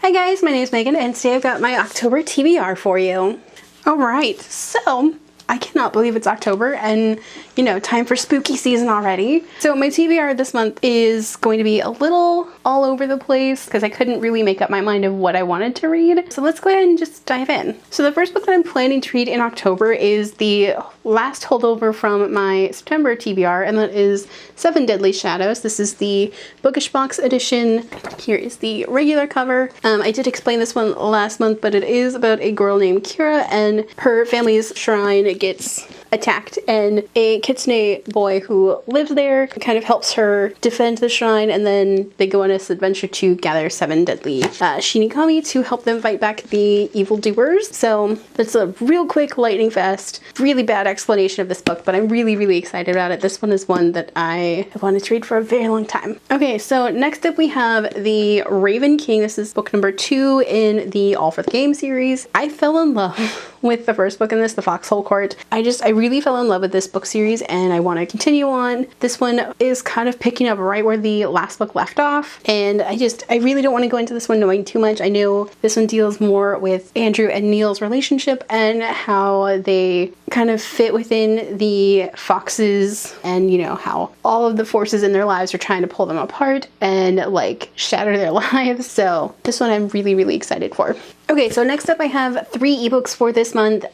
Hi guys, my name is Megan and today I've got my October TBR for you. Alright, so I cannot believe it's October and, you know, time for spooky season already. So my TBR this month is going to be a little all over the place because I couldn't really make up my mind of what I wanted to read. So let's go ahead and just dive in. So the first book that I'm planning to read in October is the last holdover from my September TBR, and that is Seven Deadly Shadows. This is the Bookish Box edition. Here is the regular cover. I did explain this one last month, but it is about a girl named Kira and her family's shrine gets attacked, and a kitsune boy who lives there kind of helps her defend the shrine, and then they go on this adventure to gather seven deadly shinigami to help them fight back the evildoers. So that's a real quick, lightning fast, really bad explanation of this book, but I'm really excited about it. This one is one that I have wanted to read for a very long time. Okay, so next up we have the Raven King. This is book number 2 in the All for the Game series. I fell in love with the first book in this, The Foxhole Court. I really fell in love with this book series and I want to continue on. This one is kind of picking up right where the last book left off, and I really don't want to go into this one knowing too much. I know this one deals more with Andrew and Neil's relationship and how they kind of fit within the foxes, and you know how all of the forces in their lives are trying to pull them apart and like shatter their lives. So this one I'm really excited for. Okay, so next up I have 3 ebooks for this month.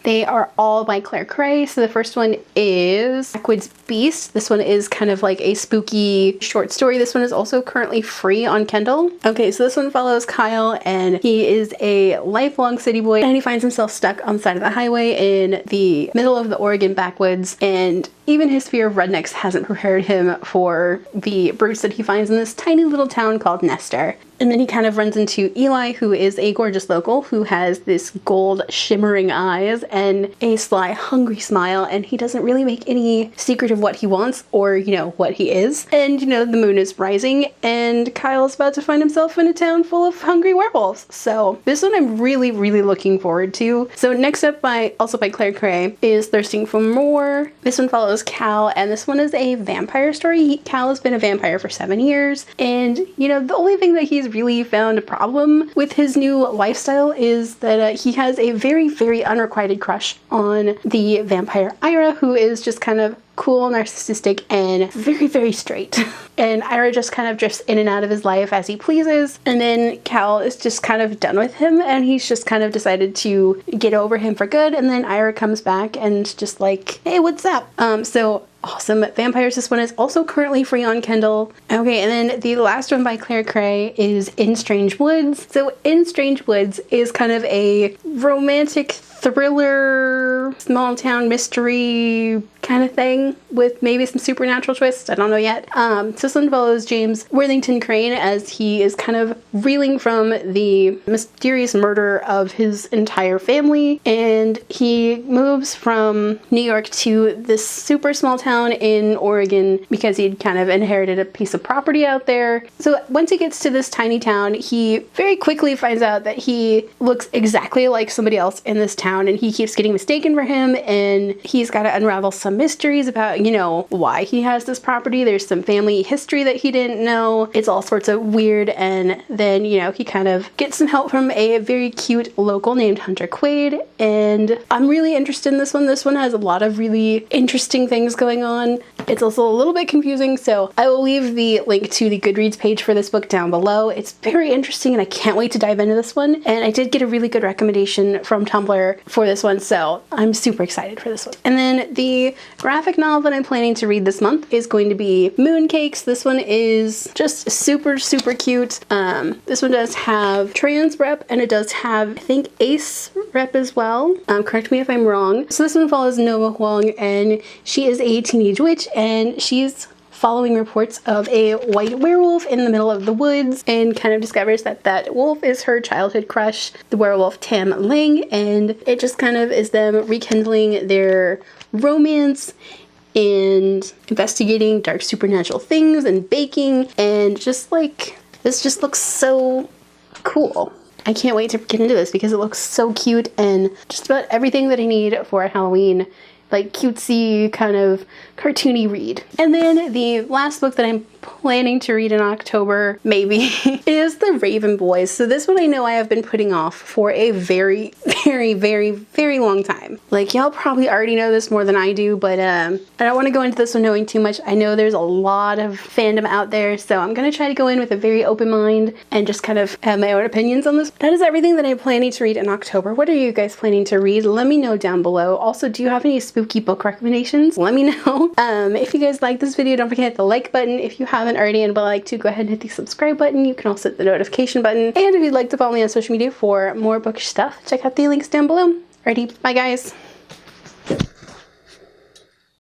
They are all by Claire Cray. So the first one is Ecwids Beast. This one is kind of like a spooky short story. This one is also currently free on Kindle. Okay, so this one follows Kyle, and he is a lifelong city boy, and he finds himself stuck on the side of the highway in the middle of the Oregon backwoods, and even his fear of rednecks hasn't prepared him for the brutes that he finds in this tiny little town called Nestor. And then he kind of runs into Eli, who is a gorgeous local who has this gold shimmering eyes and a sly, hungry smile, and he doesn't really make any secret of what he wants or, you know, what he is. And, you know, the moon is rising and Kyle is about to find himself in a town full of hungry werewolves. So this one I'm really looking forward to. So next up, also by Claire Cray, is Thirsting for More. This one follows Cal, and this one is a vampire story. Cal has been a vampire for 7 years, and, you know, the only thing that he's really found a problem with his new lifestyle is that he has a very unrequited crush on the vampire Ira, who is just kind of cool, narcissistic, and very straight. And Ira just kind of drifts in and out of his life as he pleases, and then Cal is just kind of done with him, and he's just kind of decided to get over him for good, and then Ira comes back and just like, hey, what's up? So awesome vampires. This one is also currently free on Kindle. Okay, and then the last one by Claire Cray is In Strange Woods. So In Strange Woods is kind of a romantic thriller, small town mystery kind of thing with maybe some supernatural twists. I don't know yet. So this one follows James Worthington Crane as he is kind of reeling from the mysterious murder of his entire family, and he moves from New York to this super small town in Oregon because he'd kind of inherited a piece of property out there. So once he gets to this tiny town, he very quickly finds out that he looks exactly like somebody else in this town, and he keeps getting mistaken for him, and he's got to unravel some mysteries about, you know, why he has this property. There's some family history that he didn't know. It's all sorts of weird, and then, you know, he kind of gets some help from a very cute local named Hunter Quaid, and I'm really interested in this one. This one has a lot of really interesting things going on. It's also a little bit confusing, so I will leave the link to the Goodreads page for this book down below. It's very interesting and I can't wait to dive into this one, and I did get a really good recommendation from Tumblr for this one, so I'm super excited for this one. And then the graphic novel that I'm planning to read this month is going to be Mooncakes. This one is just super cute. This one does have trans rep, and it does have, I think, ace rep as well. Correct me if I'm wrong. So this one follows Noah Huang, and she is a teenage witch, and she's following reports of a white werewolf in the middle of the woods, and kind of discovers that that wolf is her childhood crush, the werewolf Tam Lang, and it just kind of is them rekindling their romance and investigating dark supernatural things and baking, and just like, this just looks so cool. I can't wait to get into this because it looks so cute and just about everything that I need for Halloween like cutesy kind of cartoony read. And then the last book that I'm planning to read in October, maybe, is The Raven Boys. So this one I know I have been putting off for a very, very, very, very long time. Like, y'all probably already know this more than I do, but I don't want to go into this one knowing too much. I know there's a lot of fandom out there, so I'm gonna try to go in with a very open mind and just kind of have my own opinions on this. That is everything that I'm planning to read in October. What are you guys planning to read? Let me know down below. Also, do you have any spooky book recommendations? Let me know. If you guys like this video, don't forget to hit the like button. If you haven't already and would like to, go ahead and hit the subscribe button. You can also hit the notification button. And if you'd like to follow me on social media for more bookish stuff, check out the links down below. Alrighty, bye guys.